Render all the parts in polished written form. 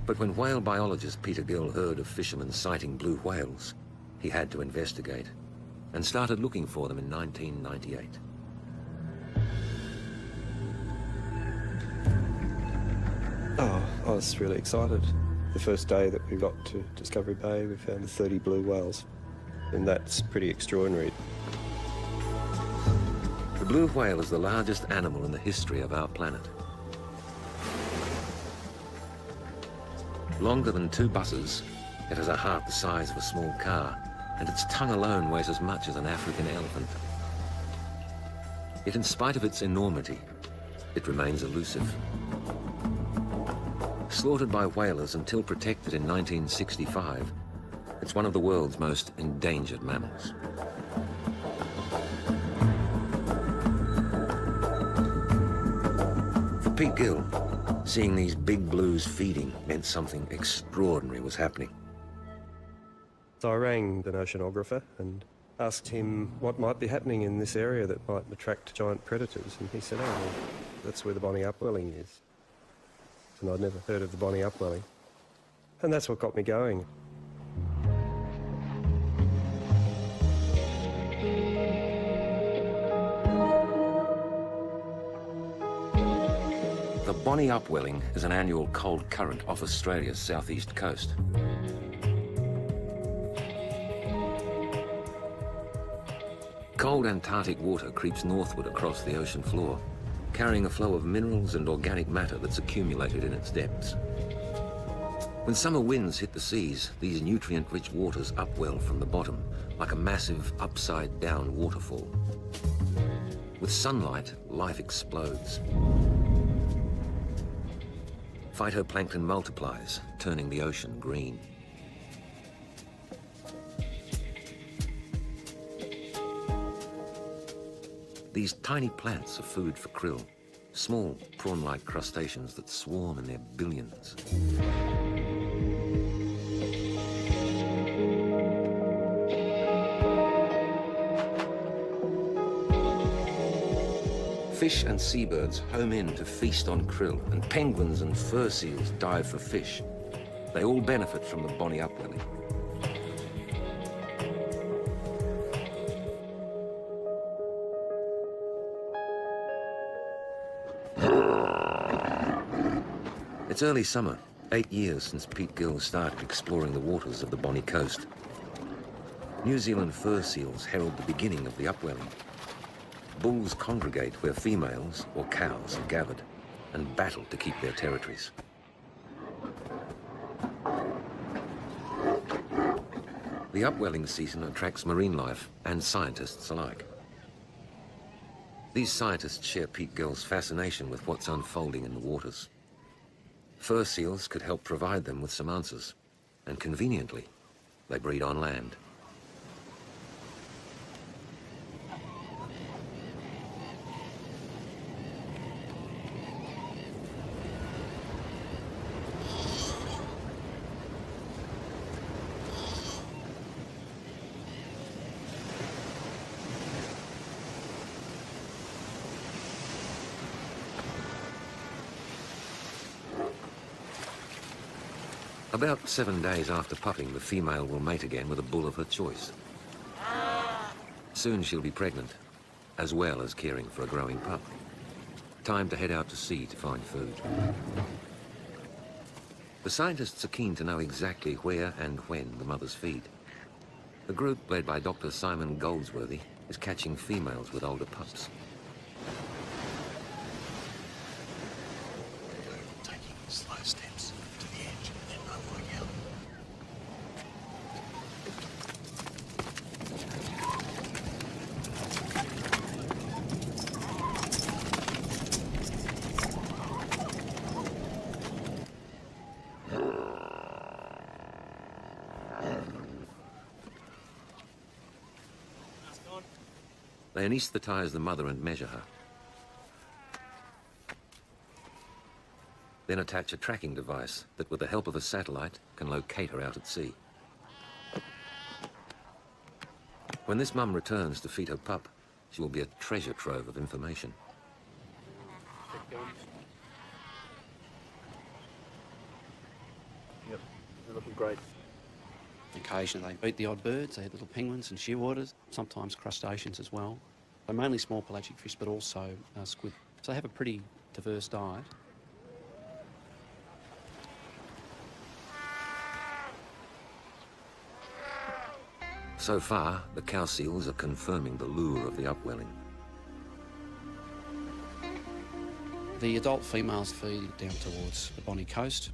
But when whale biologist Peter Gill heard of fishermen sighting blue whales, he had to investigate and started looking for them in 1998. Oh, I was really excited. The first day that we got to Discovery Bay, we found 30 blue whales, and that's pretty extraordinary. The blue whale is the largest animal in the history of our planet. Longer than 2 buses, it has a heart the size of a small car, and its tongue alone weighs as much as an African elephant. Yet in spite of its enormity, it remains elusive. Slaughtered by whalers until protected in 1965, it's one of the world's most endangered mammals. For Pete Gill, seeing these big blues feeding meant something extraordinary was happening. So I rang an oceanographer and asked him what might be happening in this area that might attract giant predators, and he said, oh, well, that's where the Bonnie Upwelling is. And I'd never heard of the Bonnie Upwelling. And that's what got me going. The Bonnie Upwelling is an annual cold current off Australia's southeast coast. Cold Antarctic water creeps northward across the ocean floor, carrying a flow of minerals and organic matter that's accumulated in its depths. When summer winds hit the seas, these nutrient-rich waters upwell from the bottom like a massive upside-down waterfall. With sunlight, life explodes. Phytoplankton multiplies, turning the ocean green. These tiny plants are food for krill, small prawn-like crustaceans that swarm in their billions. Fish and seabirds home in to feast on krill, and penguins and fur seals dive for fish. They all benefit from the Bonnie Upwelling. It's early summer, 8 years since Pete Gill started exploring the waters of the Bonnie coast. New Zealand fur seals herald the beginning of the upwelling. Bulls congregate where females, or cows, are gathered and battle to keep their territories. The upwelling season attracts marine life and scientists alike. These scientists share Pete Gill's fascination with what's unfolding in the waters. Fur seals could help provide them with some answers, and conveniently, they breed on land. About 7 days after pupping, the female will mate again with a bull of her choice. Soon she'll be pregnant, as well as caring for a growing pup. Time to head out to sea to find food. The scientists are keen to know exactly where and when the mothers feed. The group, led by Dr. Simon Goldsworthy, is catching females with older pups. Taking slow steps to the edge and then unlike out. They anesthetize the mother and measure her. Then attach a tracking device that, with the help of a satellite, can locate her out at sea. When this mum returns to feed her pup, she will be a treasure trove of information. looking great. Occasionally they eat the odd birds, they eat little penguins and shearwaters, sometimes crustaceans as well. They're mainly small pelagic fish, but also squid. So they have a pretty diverse diet. So far, the cow seals are confirming the lure of the upwelling. The adult females feed down towards the Bonny Coast.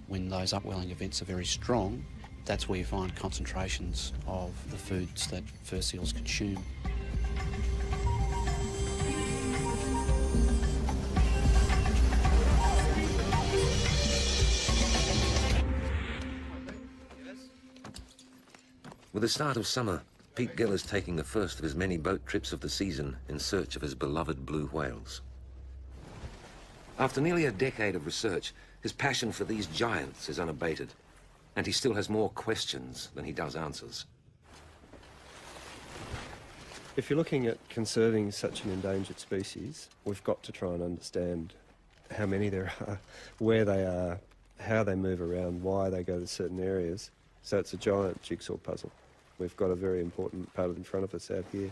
When those upwelling events are very strong, that's where you find concentrations of the foods that fur seals consume. With the start of summer, Pete Gill is taking the first of his many boat trips of the season in search of his beloved blue whales. After nearly a decade of research, his passion for these giants is unabated, and he still has more questions than he does answers. If you're looking at conserving such an endangered species, we've got to try and understand how many there are, where they are, how they move around, why they go to certain areas. So it's a giant jigsaw puzzle. We've got a very important part in front of us out here.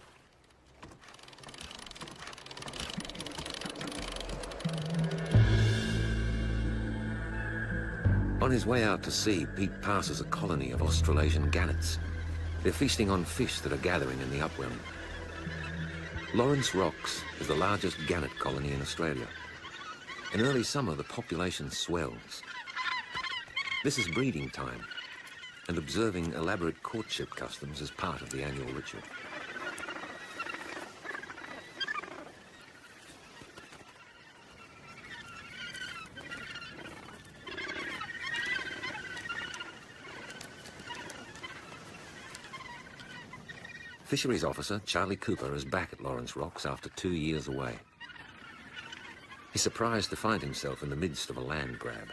On his way out to sea, Pete passes a colony of Australasian gannets. They're feasting on fish that are gathering in the upwelling. Lawrence Rocks is the largest gannet colony in Australia. In early summer, the population swells. This is breeding time, and observing elaborate courtship customs is part of the annual ritual. Fisheries officer Charlie Cooper is back at Lawrence Rocks after 2 years away. He's surprised to find himself in the midst of a land grab.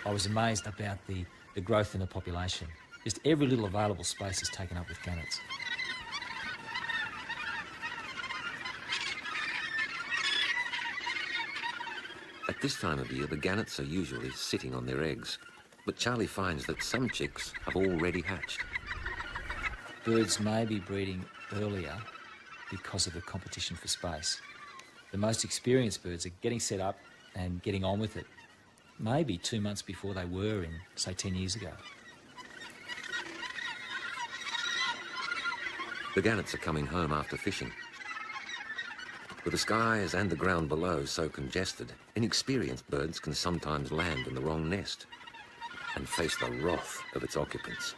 I was amazed about the growth in the population. Just every little available space is taken up with gannets. At this time of year, the gannets are usually sitting on their eggs, but Charlie finds that some chicks have already hatched. Birds may be breeding earlier because of the competition for space. The most experienced birds are getting set up and getting on with it, maybe 2 months before they were in, say, 10 years ago. The gannets are coming home after fishing. With the skies and the ground below so congested, inexperienced birds can sometimes land in the wrong nest and face the wrath of its occupants.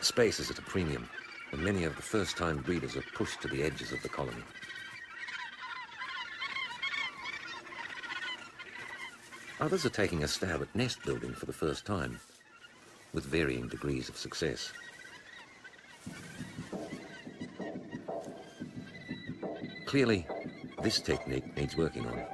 Space is at a premium, and many of the first-time breeders are pushed to the edges of the colony. Others are taking a stab at nest building for the first time, with varying degrees of success. Clearly, this technique needs working on.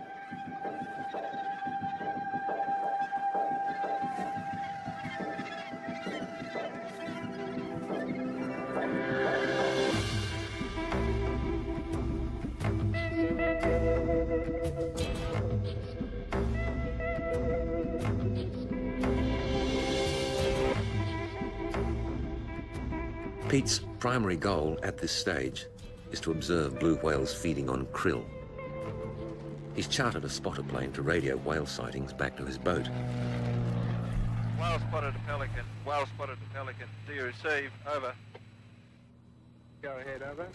Pete's primary goal at this stage is to observe blue whales feeding on krill. He's chartered a spotter plane to radio whale sightings back to his boat. Whale spotted a pelican. Whale spotted a pelican. Do you receive? Over. Go ahead, over.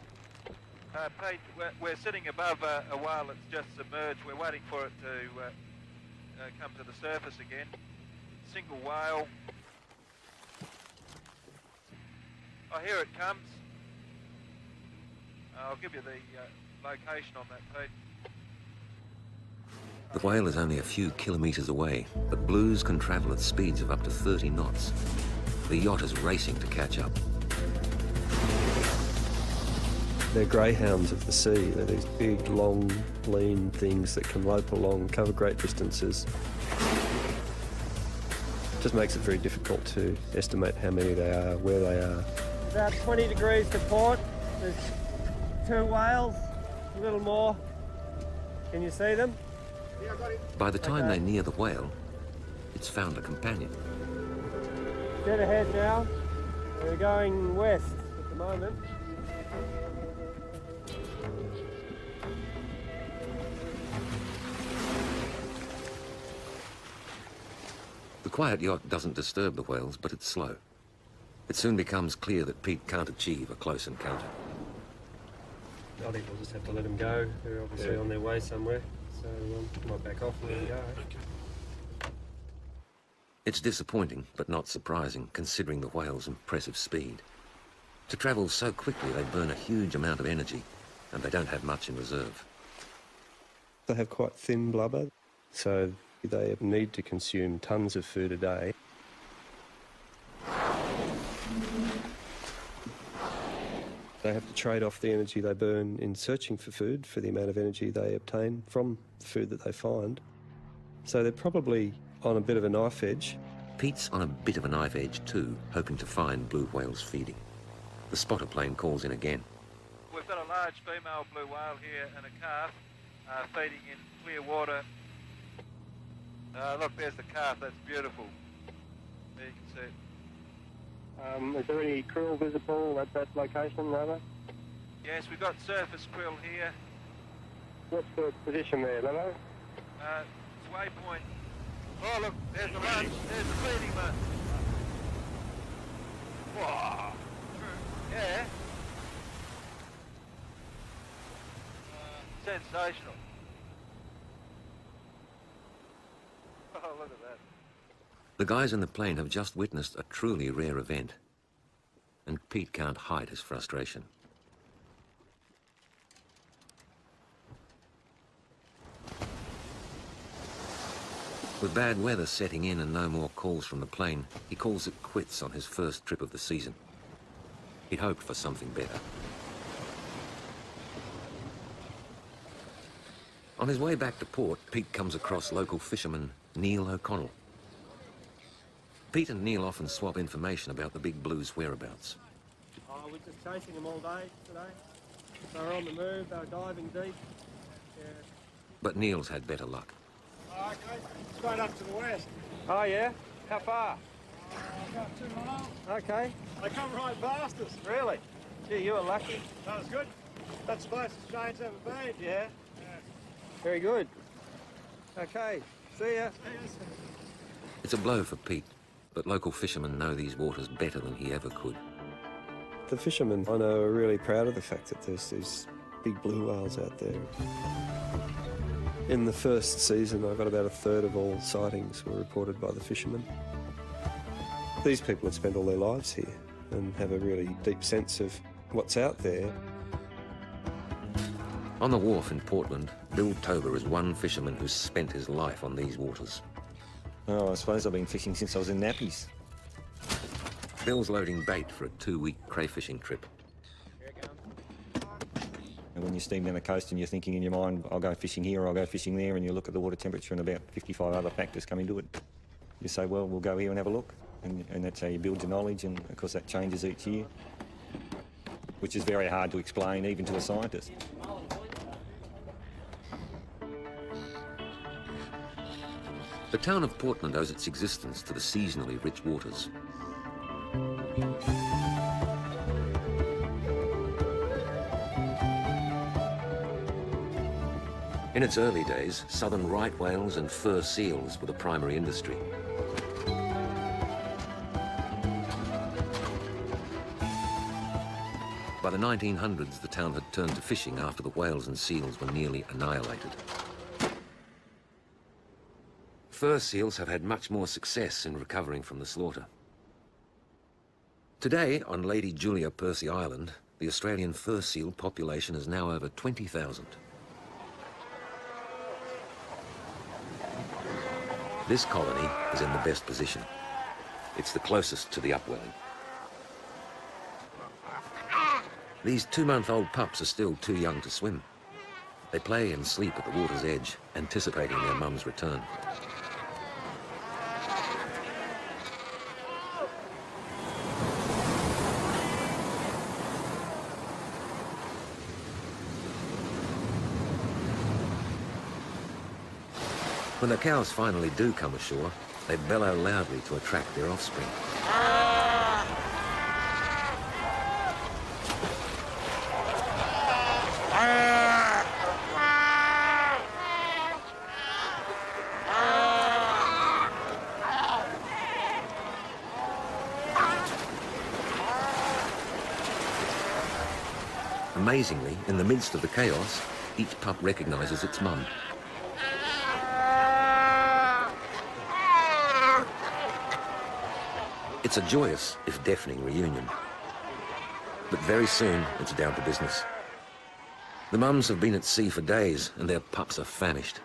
Pete, we're sitting above a whale that's just submerged. We're waiting for it to come to the surface again. Single whale. Oh, here it comes. I'll give you the location on that, Pete. The whale is only a few kilometres away, but blues can travel at speeds of up to 30 knots. The yacht is racing to catch up. They're greyhounds of the sea. They're these big, long, lean things that can lope along, cover great distances. Just makes it very difficult to estimate how many they are, where they are. About 20 degrees to port. There's 2 whales, a little more. Can you see them? By the time they near the whale, it's found a companion. Dead ahead now. We're going west at the moment. The quiet yacht doesn't disturb the whales, but it's slow. It soon becomes clear that Pete can't achieve a close encounter. I think we'll just have to let them go. They're obviously on their way somewhere, so might back off and let them go. It's disappointing, but not surprising, considering the whale's impressive speed. To travel so quickly, they burn a huge amount of energy, and they don't have much in reserve. They have quite thin blubber, so they need to consume tons of food a day. They have to trade off the energy they burn in searching for food for the amount of energy they obtain from the food that they find. So they're probably on a bit of a knife edge. Pete's on a bit of a knife edge too, hoping to find blue whales feeding. The spotter plane calls in again. We've got a large female blue whale here and a calf feeding in clear water. Look, there's the calf. That's beautiful. There you can see it. Is there any krill visible at that location, Lama? Yes, we've got surface krill here. What's the position there, Lama? It's waypoint. Oh, look, there's the lunch. There's the feeding one. Whoa. Yeah. Sensational. Oh, look at that. The guys in the plane have just witnessed a truly rare event, and Pete can't hide his frustration. With bad weather setting in and no more calls from the plane, he calls it quits on his first trip of the season. He'd hoped for something better. On his way back to port, Pete comes across local fisherman Neil O'Connell. Pete and Neil often swap information about the Big Blue's whereabouts. Oh, we're just chasing them all day today. They were on the move, they were diving deep. Yeah. But Neil's had better luck. Okay, straight up to the west. Oh, yeah? How far? About 2 miles. Okay. They come right past us. Really? Gee, you were lucky. That was good. That's the closest Shane's ever been. Yeah? Very good. Okay, see ya. It's a blow for Pete, but local fishermen know these waters better than he ever could. The fishermen, I know, are really proud of the fact that there's these big blue whales out there. In the first season, I got about 1/3 of all sightings were reported by the fishermen. These people have spent all their lives here and have a really deep sense of what's out there. On the wharf in Portland, Bill Tober is one fisherman who's spent his life on these waters. Oh, I suppose I've been fishing since I was in nappies. Bill's loading bait for a 2-week crayfishing trip. And when you steam down the coast and you're thinking in your mind, I'll go fishing here or I'll go fishing there, and you look at the water temperature and about 55 other factors come into it, you say, well, we'll go here and have a look. And that's how you build your knowledge, and of course that changes each year, which is very hard to explain even to a scientist. The town of Portland owes its existence to the seasonally rich waters. In its early days, southern right whales and fur seals were the primary industry. By the 1900s, the town had turned to fishing after the whales and seals were nearly annihilated. Fur seals have had much more success in recovering from the slaughter. Today, on Lady Julia Percy Island, the Australian fur seal population is now over 20,000. This colony is in the best position. It's the closest to the upwelling. These 2-month-old pups are still too young to swim. They play and sleep at the water's edge, anticipating their mum's return. When the cows finally do come ashore, they bellow loudly to attract their offspring. Amazingly, in the midst of the chaos, each pup recognises its mum. It's a joyous, if deafening, reunion. But very soon, it's down to business. The mums have been at sea for days, and their pups are famished.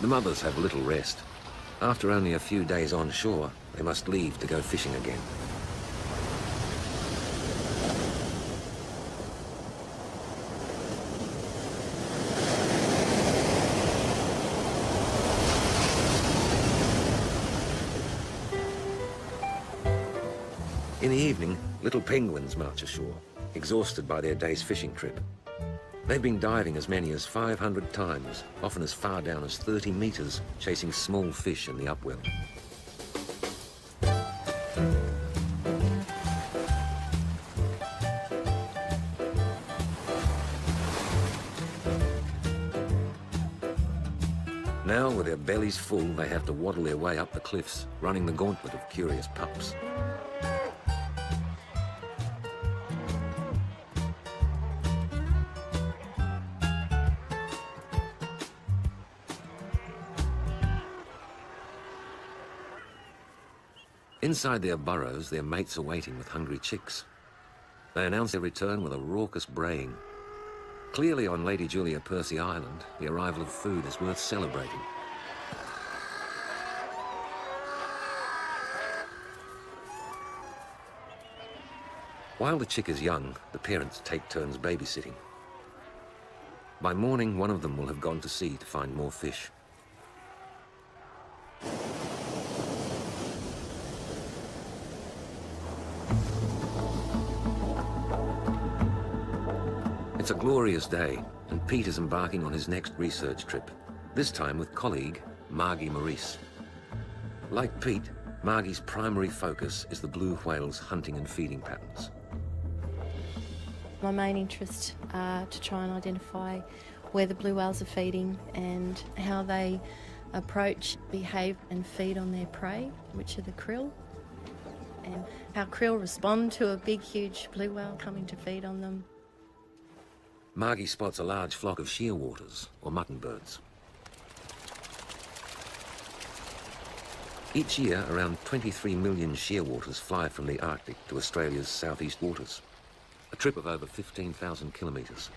The mothers have little rest. After only a few days on shore, they must leave to go fishing again. In the evening, little penguins march ashore, exhausted by their day's fishing trip. They've been diving as many as 500 times, often as far down as 30 metres, chasing small fish in the upwell. Now, with their bellies full, they have to waddle their way up the cliffs, running the gauntlet of curious pups. Inside their burrows, their mates are waiting with hungry chicks. They announce their return with a raucous braying. Clearly on Lady Julia Percy Island, the arrival of food is worth celebrating. While the chick is young, the parents take turns babysitting. By morning, one of them will have gone to sea to find more fish. It's a glorious day, and Pete is embarking on his next research trip, this time with colleague Margie Maurice. Like Pete, Margie's primary focus is the blue whale's hunting and feeding patterns. My main interests are to try and identify where the blue whales are feeding and how they approach, behave and feed on their prey, which are the krill, and how krill respond to a big, huge blue whale coming to feed on them. Margie spots a large flock of shearwaters, or muttonbirds. Each year, around 23 million shearwaters fly from the Arctic to Australia's southeast waters, a trip of over 15,000 kilometres.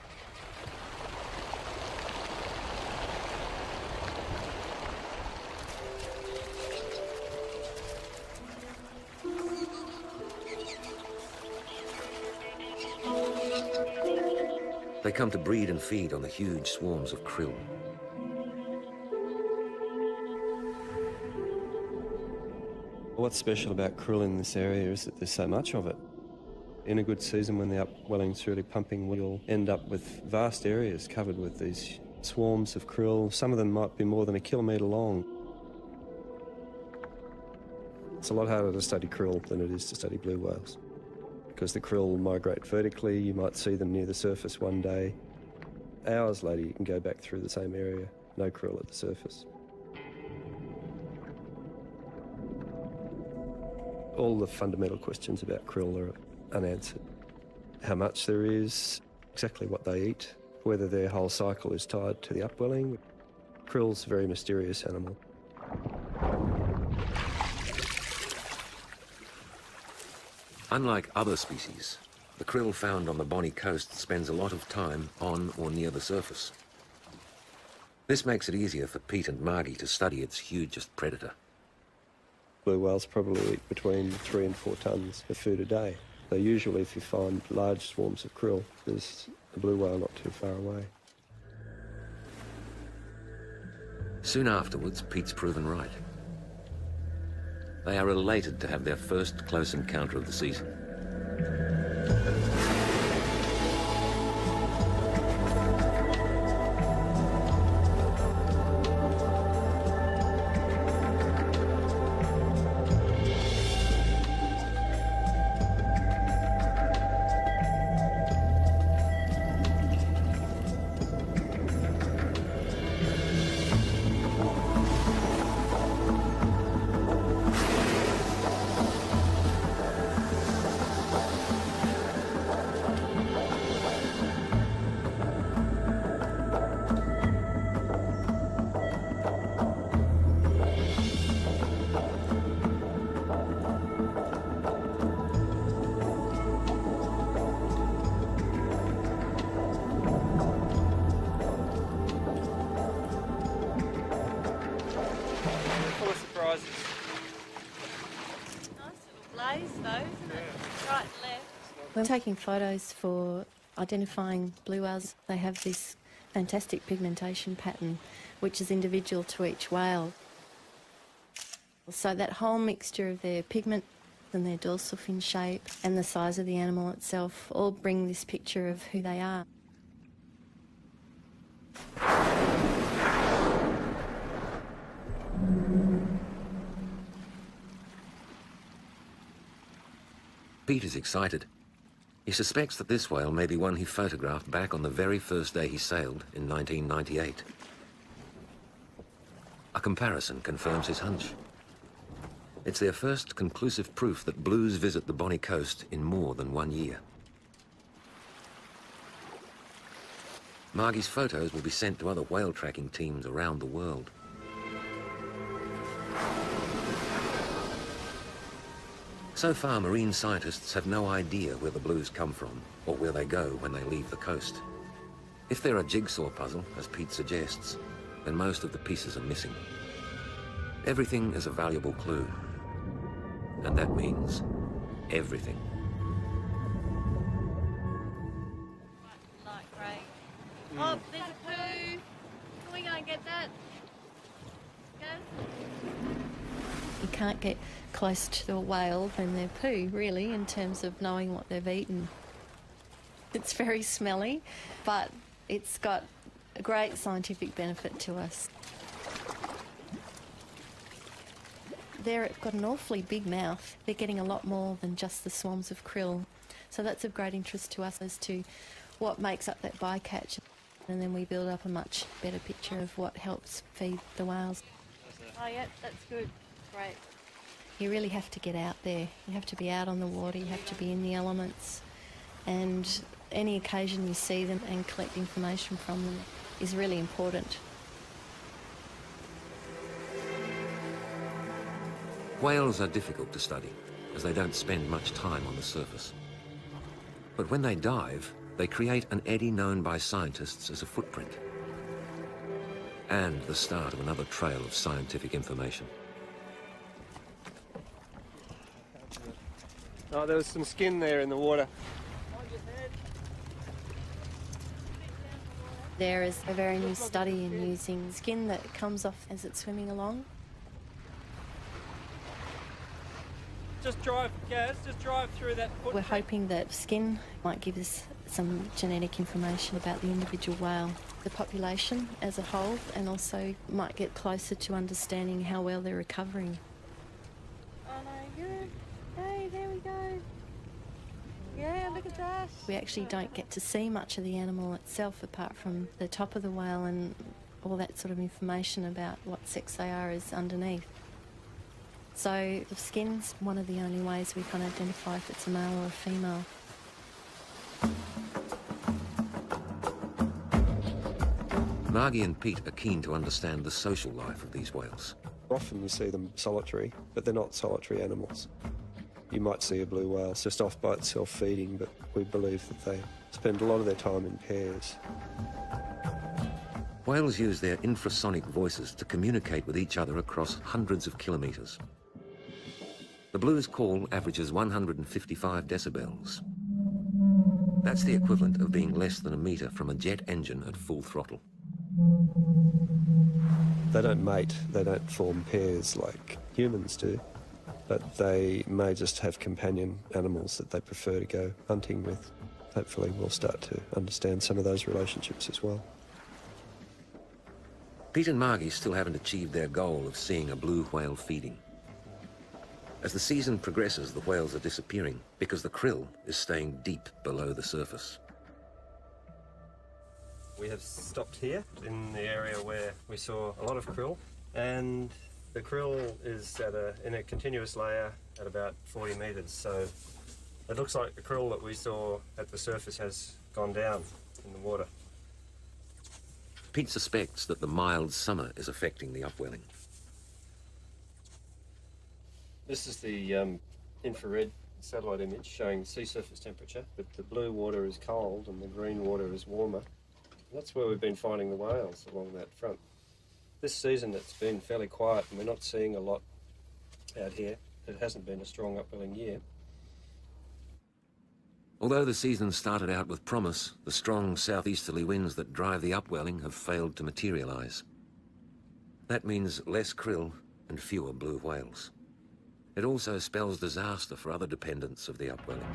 They come to breed and feed on the huge swarms of krill. What's special about krill in this area is that there's so much of it. In a good season, when the upwelling's really pumping, we'll end up with vast areas covered with these swarms of krill. Some of them might be more than a kilometre long. It's a lot harder to study krill than it is to study blue whales, because the krill migrate vertically. You might see them near the surface one day. Hours later, you can go back through the same area, no krill at the surface. All the fundamental questions about krill are unanswered. How much there is, exactly what they eat, whether their whole cycle is tied to the upwelling. Krill's a very mysterious animal. Unlike other species, the krill found on the Bonny coast spends a lot of time on or near the surface. This makes it easier for Pete and Margie to study its hugest predator. Blue whales probably eat between 3 and 4 tonnes of food a day. So usually if you find large swarms of krill, there's a blue whale not too far away. Soon afterwards, Pete's proven right. They are elated to have their first close encounter of the season. Full of surprises. Nice little blaze though, isn't it? Right and left. When taking photos for identifying blue whales, they have this fantastic pigmentation pattern which is individual to each whale. So that whole mixture of their pigment and their dorsal fin shape and the size of the animal itself all bring this picture of who they are. Pete is excited. He suspects that this whale may be one he photographed back on the very first day he sailed in 1998. A comparison confirms his hunch. It's their first conclusive proof that blues visit the Bonny coast in more than 1 year. Margie's photos will be sent to other whale tracking teams around the world. So far, marine scientists have no idea where the blues come from or where they go when they leave the coast. If they're a jigsaw puzzle, as Pete suggests, then most of the pieces are missing. Everything is a valuable clue. And that means everything. Light grey. Oh, there's a poo. Can we go and get that? You can't get close to a whale than their poo, really, in terms of knowing what they've eaten. It's very smelly, but it's got a great scientific benefit to us. They've got an awfully big mouth. They're getting a lot more than just the swarms of krill. So that's of great interest to us as to what makes up that bycatch. And then we build up a much better picture of what helps feed the whales. Oh, yeah, that's good. Great. You really have to get out there. You have to be out on the water, you have to be in the elements. And any occasion you see them and collect information from them is really important. Whales are difficult to study, as they don't spend much time on the surface. But when they dive, they create an eddy known by scientists as a footprint. And the start of another trail of scientific information. Oh, there was some skin there in the water. There is a very new study in using skin that comes off as it's swimming along. Just drive through that footprint. We're hoping that skin might give us some genetic information about the individual whale, the population as a whole, and also might get closer to understanding how well they're recovering. Oh no, good. Hey, there we go. Yeah, look at that. We actually don't get to see much of the animal itself apart from the top of the whale, and all that sort of information about what sex they are is underneath. So the skin's one of the only ways we can identify if it's a male or a female. Margie and Pete are keen to understand the social life of these whales. Often you see them solitary, but they're not solitary animals. You might see a blue whale just off by itself feeding, but we believe that they spend a lot of their time in pairs. Whales use their infrasonic voices to communicate with each other across hundreds of kilometres. The blue's call averages 155 decibels. That's the equivalent of being less than a metre from a jet engine at full throttle. They don't mate, they don't form pairs like humans do, but they may just have companion animals that they prefer to go hunting with. Hopefully we'll start to understand some of those relationships as well. Pete and Margie still haven't achieved their goal of seeing a blue whale feeding. As the season progresses, the whales are disappearing because the krill is staying deep below the surface. We have stopped here in the area where we saw a lot of krill, and the krill is in a continuous layer at about 40 metres, so it looks like the krill that we saw at the surface has gone down in the water. Pete suspects that the mild summer is affecting the upwelling. This is the infrared satellite image showing sea surface temperature, but the blue water is cold and the green water is warmer. That's where we've been finding the whales, along that front. This season it's been fairly quiet and we're not seeing a lot out here. It hasn't been a strong upwelling year. Although the season started out with promise, the strong southeasterly winds that drive the upwelling have failed to materialise. That means less krill and fewer blue whales. It also spells disaster for other dependents of the upwelling.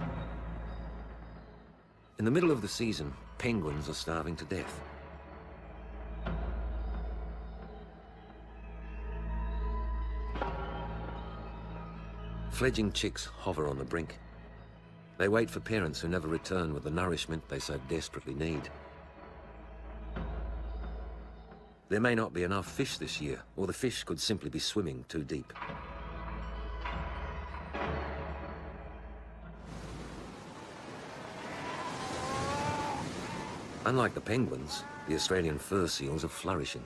In the middle of the season, penguins are starving to death. Fledging chicks hover on the brink. They wait for parents who never return with the nourishment they so desperately need. There may not be enough fish this year, or the fish could simply be swimming too deep. Unlike the penguins, the Australian fur seals are flourishing.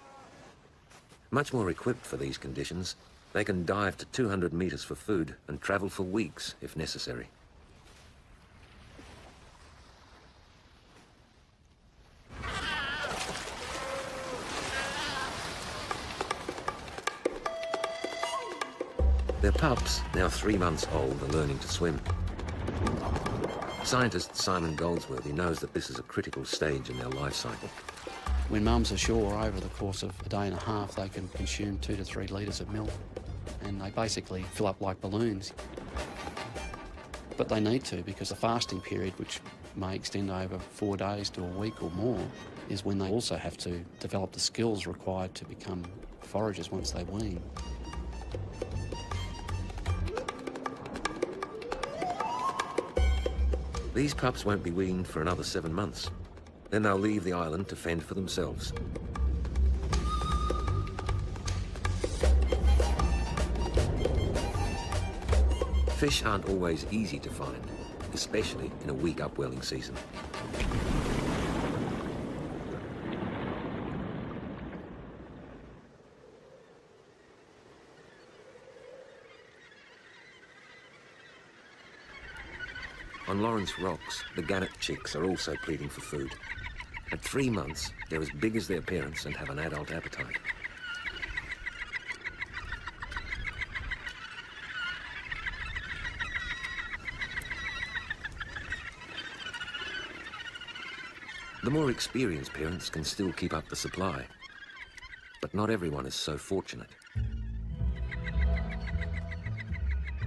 Much more equipped for these conditions, they can dive to 200 metres for food and travel for weeks if necessary. Their pups, now 3 months old, are learning to swim. Scientist Simon Goldsworthy knows that this is a critical stage in their life cycle. When mums are sure over the course of a day and a half they can consume 2 to 3 litres of milk, and they basically fill up like balloons. But they need to, because the fasting period, which may extend over 4 days to a week or more, is when they also have to develop the skills required to become foragers once they wean. These pups won't be weaned for another 7 months. Then they'll leave the island to fend for themselves. Fish aren't always easy to find, especially in a weak upwelling season. On Lawrence Rocks, the gannet chicks are also pleading for food. At 3 months, they're as big as their parents and have an adult appetite. The more experienced parents can still keep up the supply, but not everyone is so fortunate.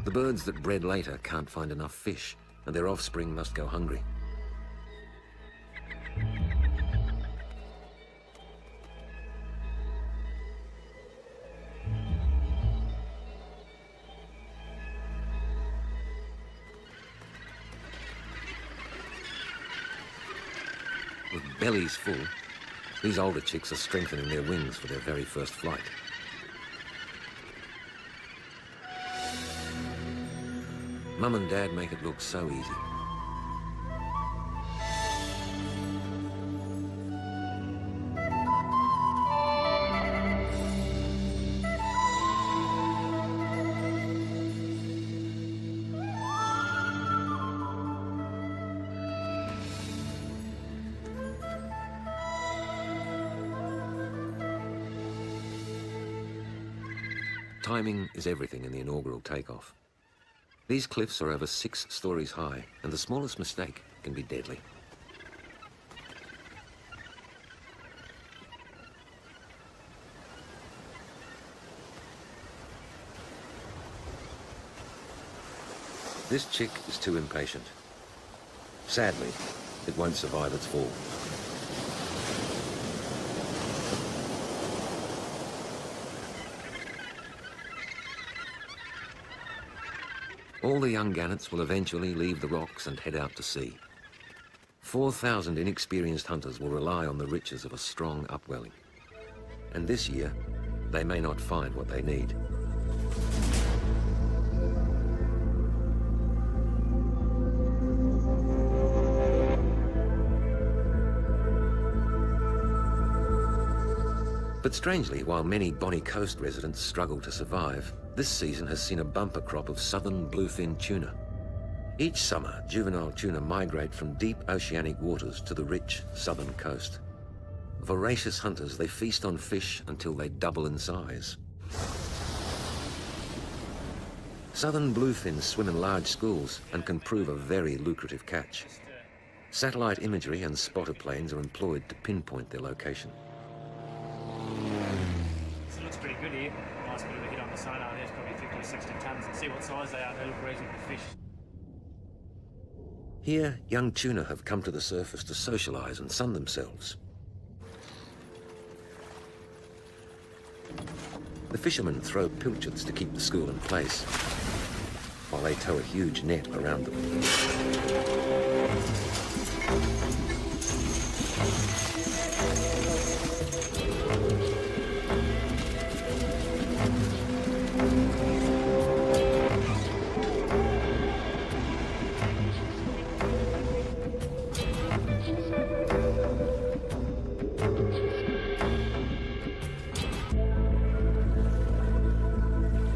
The birds that bred later can't find enough fish, and their offspring must go hungry. With bellies full, these older chicks are strengthening their wings for their very first flight. Mum and Dad make it look so easy. Timing is everything in the inaugural takeoff. These cliffs are over 6 stories high, and the smallest mistake can be deadly. This chick is too impatient. Sadly, it won't survive its fall. All the young gannets will eventually leave the rocks and head out to sea. 4,000 inexperienced hunters will rely on the riches of a strong upwelling. And this year, they may not find what they need. But strangely, while many Bonny Coast residents struggle to survive, this season has seen a bumper crop of southern bluefin tuna. Each summer, juvenile tuna migrate from deep oceanic waters to the rich southern coast. Voracious hunters, they feast on fish until they double in size. Southern bluefins swim in large schools and can prove a very lucrative catch. Satellite imagery and spotter planes are employed to pinpoint their location. So it looks pretty good here. Nice bit of a hit on the sonar. There's probably 50 or 60 tonnes. And see what size they are. They look reasonable fish. Here, young tuna have come to the surface to socialise and sun themselves. The fishermen throw pilchards to keep the school in place, while they tow a huge net around them.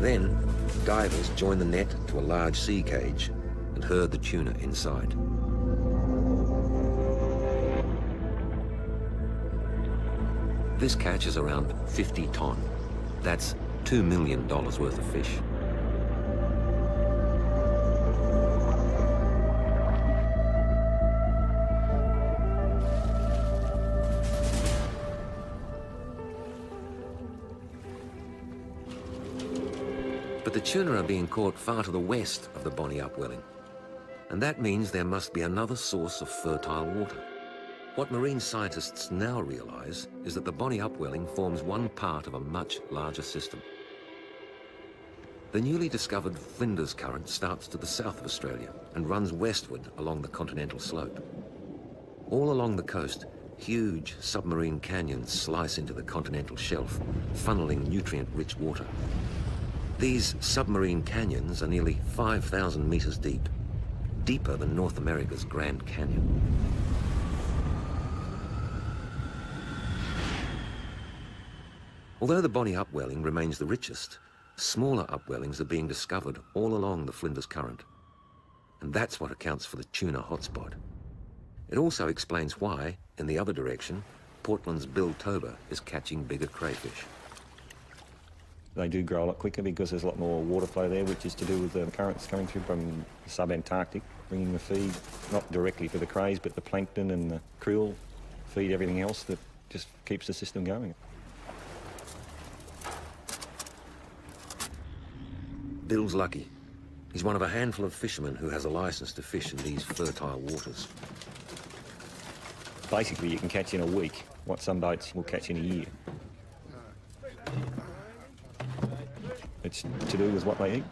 Then, divers join the net to a large sea cage and herd the tuna inside. This catch is around 50 tonne. That's $2 million worth of fish. But the tuna are being caught far to the west of the Bonny Upwelling, and that means there must be another source of fertile water. What marine scientists now realise is that the Bonny Upwelling forms one part of a much larger system. The newly discovered Flinders Current starts to the south of Australia and runs westward along the continental slope. All along the coast, huge submarine canyons slice into the continental shelf, funneling nutrient-rich water. These submarine canyons are nearly 5,000 metres deep, deeper than North America's Grand Canyon. Although the Bonny Upwelling remains the richest, smaller upwellings are being discovered all along the Flinders Current. And that's what accounts for the tuna hotspot. It also explains why, in the other direction, Portland's Bill Tober is catching bigger crayfish. They do grow a lot quicker because there's a lot more water flow there, which is to do with the currents coming through from the sub-Antarctic, bringing the feed, not directly for the crays, but the plankton and the krill feed everything else that just keeps the system going. Bill's lucky. He's one of a handful of fishermen who has a licence to fish in these fertile waters. Basically, you can catch in a week what some boats will catch in a year. It's to do with what they eat.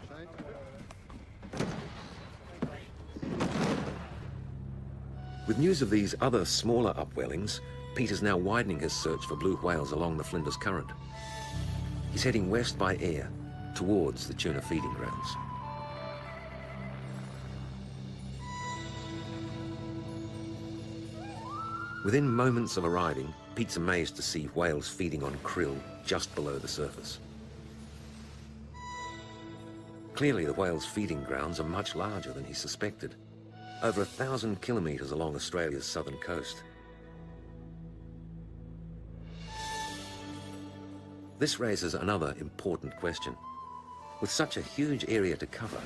With news of these other smaller upwellings, Peter's now widening his search for blue whales along the Flinders Current. He's heading west by air, towards the tuna feeding grounds. Within moments of arriving, Pete's amazed to see whales feeding on krill just below the surface. Clearly, the whales' feeding grounds are much larger than he suspected, over 1,000 kilometres along Australia's southern coast. This raises another important question. With such a huge area to cover,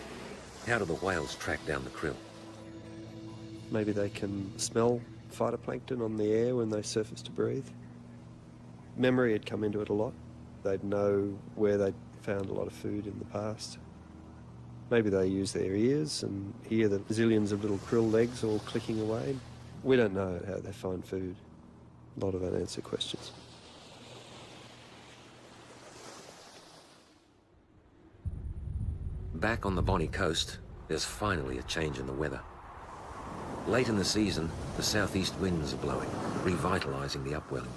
how do the whales track down the krill? Maybe they can smell phytoplankton on the air when they surface to breathe. Memory had come into it a lot. They'd know where they'd found a lot of food in the past. Maybe they use their ears and hear the zillions of little krill legs all clicking away. We don't know how they find food. A lot of unanswered questions. Back on the Bonny coast, there's finally a change in the weather. Late in the season, the southeast winds are blowing, revitalising the upwelling.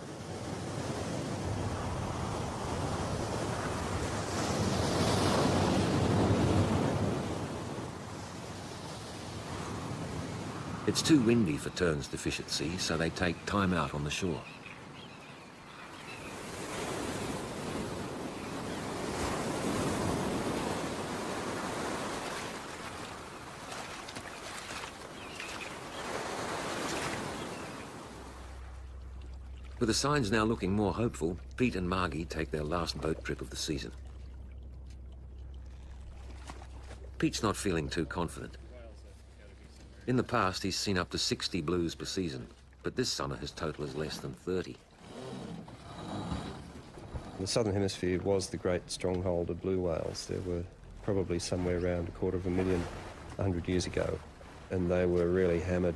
It's too windy for terns to fish at sea, so they take time out on the shore. With the signs now looking more hopeful, Pete and Margie take their last boat trip of the season. Pete's not feeling too confident. In the past, he's seen up to 60 blues per season, but this summer his total is less than 30. The Southern Hemisphere was the great stronghold of blue whales. There were probably somewhere around 250,000 100 years ago, and they were really hammered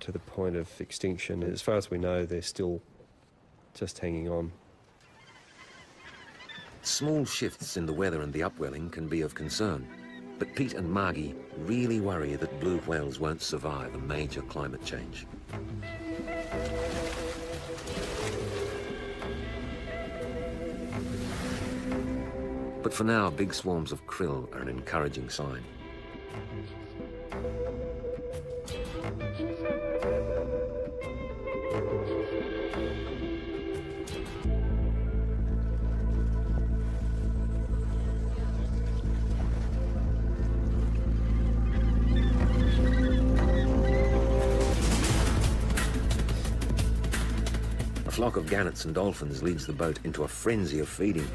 to the point of extinction. As far as we know, they're still just hanging on. Small shifts in the weather and the upwelling can be of concern, but Pete and Margie really worry that blue whales won't survive a major climate change. But for now, big swarms of krill are an encouraging sign. A flock of gannets and dolphins leads the boat into a frenzy of feeding.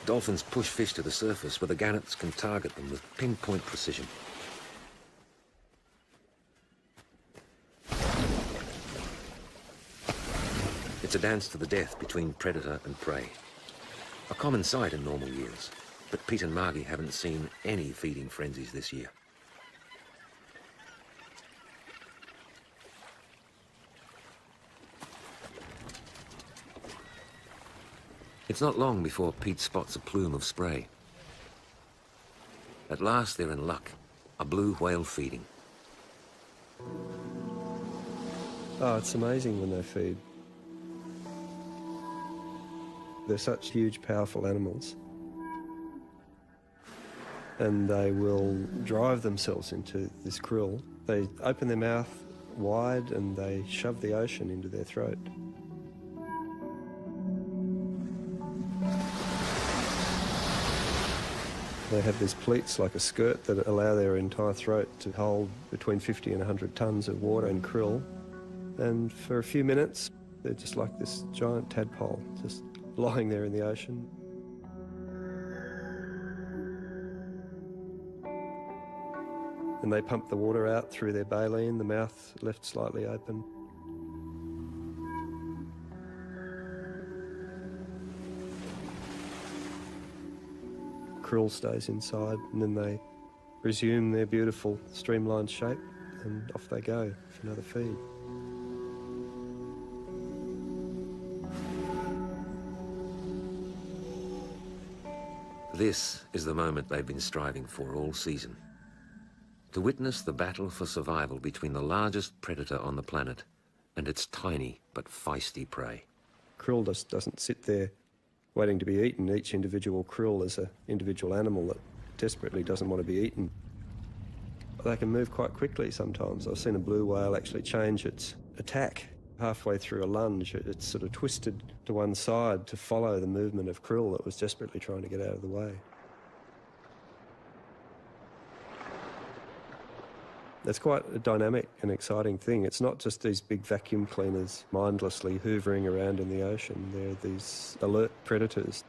Dolphins push fish to the surface where the gannets can target them with pinpoint precision. It's a dance to the death between predator and prey. A common sight in normal years, but Pete and Margie haven't seen any feeding frenzies this year. It's not long before Pete spots a plume of spray. At last they're in luck. A blue whale feeding. Oh, it's amazing when they feed. They're such huge, powerful animals. And they will drive themselves into this krill. They open their mouth wide and they shove the ocean into their throat. They have these pleats like a skirt that allow their entire throat to hold between 50 and 100 tonnes of water and krill. And for a few minutes, they're just like this giant tadpole, just lying there in the ocean. And they pump the water out through their baleen, the mouth left slightly open. Krill stays inside, and then they resume their beautiful streamlined shape, and off they go for another feed. This is the moment they've been striving for all season. To witness the battle for survival between the largest predator on the planet and its tiny but feisty prey. Krill just doesn't sit there waiting to be eaten. Each individual krill is an individual animal that desperately doesn't want to be eaten. They can move quite quickly sometimes. I've seen a blue whale actually change its attack. Halfway through a lunge, it sort of twisted to one side to follow the movement of krill that was desperately trying to get out of the way. It's quite a dynamic and exciting thing. It's not just these big vacuum cleaners mindlessly hoovering around in the ocean. They're these alert predators.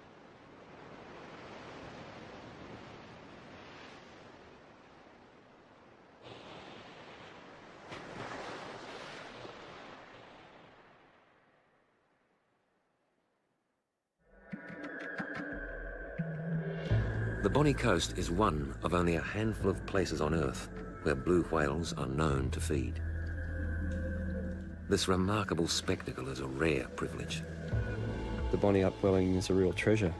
The Bonny Coast is one of only a handful of places on Earth where blue whales are known to feed. This remarkable spectacle is a rare privilege. The Bonny upwelling is a real treasure.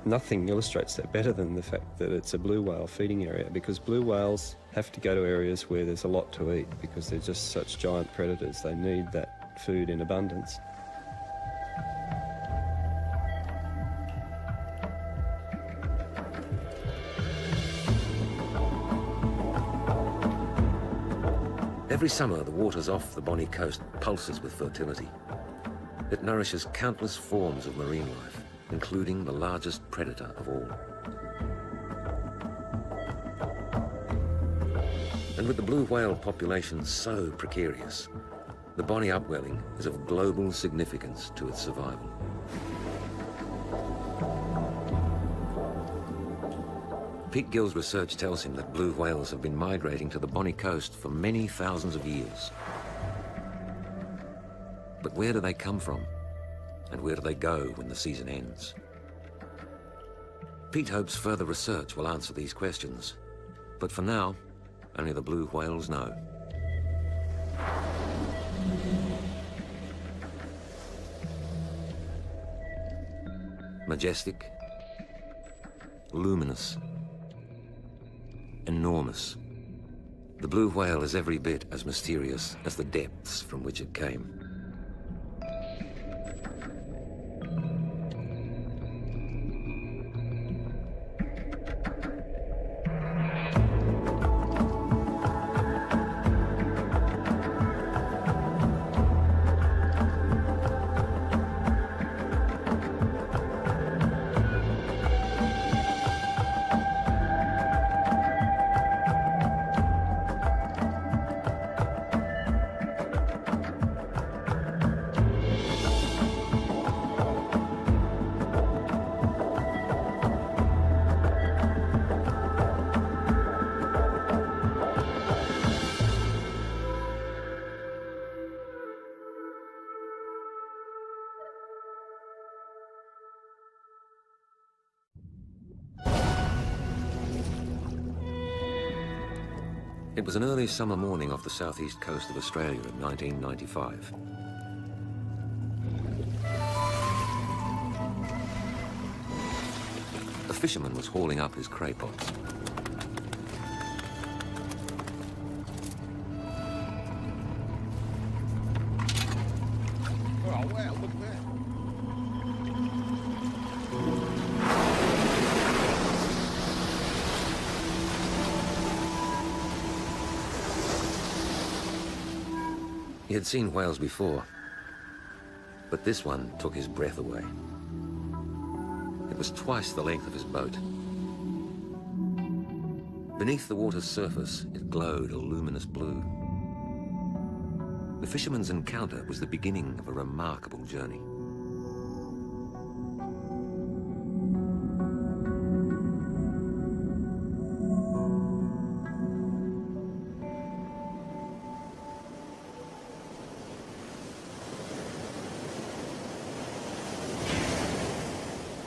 Nothing illustrates that better than the fact that it's a blue whale feeding area, because blue whales have to go to areas where there's a lot to eat because they're just such giant predators. They need that food in abundance. Every summer, the waters off the Bonny Coast pulses with fertility. It nourishes countless forms of marine life, including the largest predator of all. And with the blue whale population so precarious, the Bonny upwelling is of global significance to its survival. Pete Gill's research tells him that blue whales have been migrating to the Bonny Coast for many thousands of years. But where do they come from? And where do they go when the season ends? Pete hopes further research will answer these questions. But for now, only the blue whales know. Majestic, luminous, enormous. The blue whale is every bit as mysterious as the depths from which it came. It was an early summer morning off the southeast coast of Australia in 1995. A fisherman was hauling up his cray pots. Oh, wow, look at that. He had seen whales before, but this one took his breath away. It was twice the length of his boat. Beneath the water's surface, it glowed a luminous blue. The fisherman's encounter was the beginning of a remarkable journey.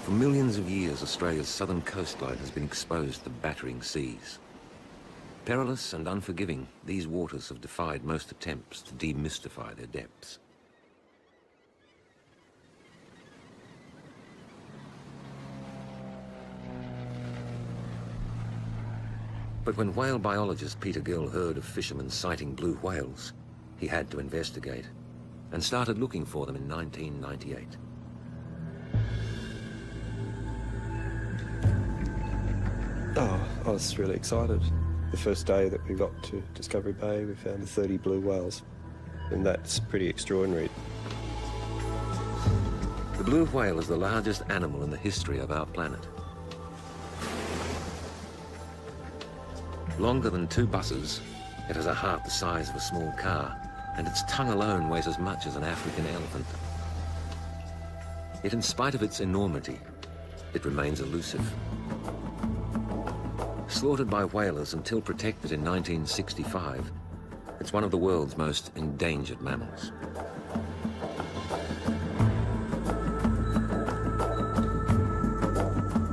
For millions of years, Australia's southern coastline has been exposed to battering seas. Perilous and unforgiving, these waters have defied most attempts to demystify their depths. But when whale biologist Peter Gill heard of fishermen sighting blue whales, he had to investigate and started looking for them in 1998. I was really excited. The first day that we got to Discovery Bay, we found 30 blue whales, and that's pretty extraordinary. The blue whale is the largest animal in the history of our planet. Longer than 2 buses, it has a heart the size of a small car, and its tongue alone weighs as much as an African elephant. Yet in spite of its enormity, it remains elusive. Slaughtered by whalers until protected in 1965, it's one of the world's most endangered mammals.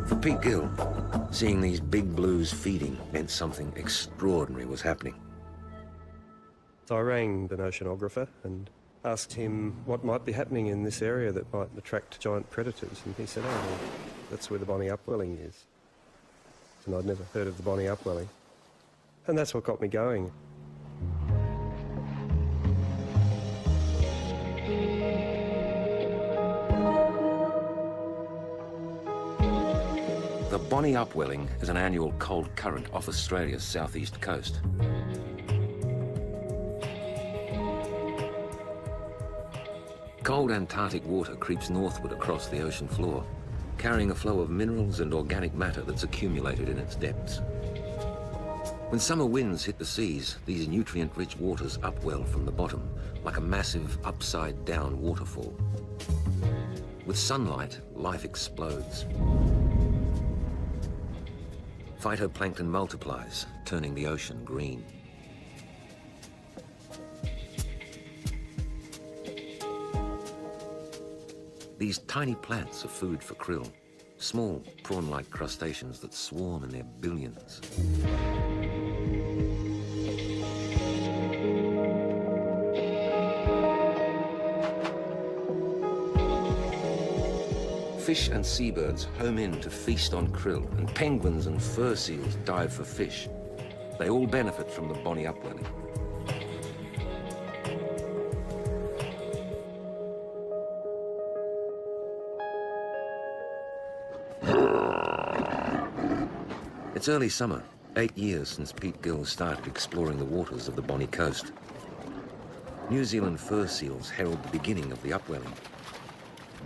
For Pete Gill, seeing these big blues feeding meant something extraordinary was happening. So I rang the oceanographer and asked him what might be happening in this area that might attract giant predators, and he said, oh, well, that's where the Bonnie Upwelling is. And I'd never heard of the Bonnie Upwelling. And that's what got me going. The Bonnie Upwelling is an annual cold current off Australia's southeast coast. Cold Antarctic water creeps northward across the ocean floor, carrying a flow of minerals and organic matter that's accumulated in its depths. When summer winds hit the seas, these nutrient-rich waters upwell from the bottom like a massive upside-down waterfall. With sunlight, life explodes. Phytoplankton multiplies, turning the ocean green. These tiny plants are food for krill, small prawn-like crustaceans that swarm in their billions. Fish and seabirds home in to feast on krill, and penguins and fur seals dive for fish. They all benefit from the Bonnie Upwelling. It's early summer, 8 years since Pete Gill started exploring the waters of the Bonnie coast. New Zealand fur seals herald the beginning of the upwelling.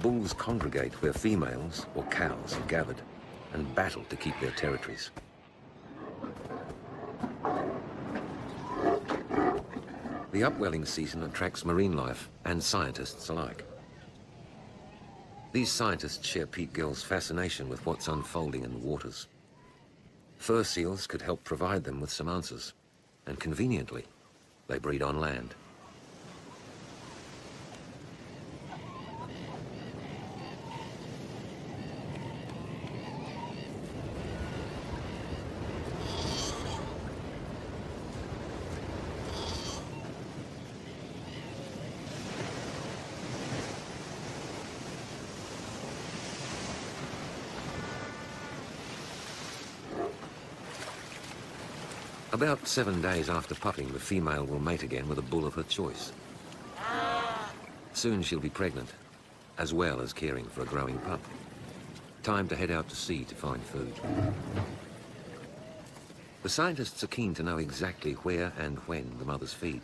Bulls congregate where females, or cows, are gathered and battle to keep their territories. The upwelling season attracts marine life and scientists alike. These scientists share Pete Gill's fascination with what's unfolding in the waters. Fur seals could help provide them with some answers, and conveniently, they breed on land. About 7 days after pupping, the female will mate again with a bull of her choice. Soon she'll be pregnant, as well as caring for a growing pup. Time to head out to sea to find food. The scientists are keen to know exactly where and when the mothers feed.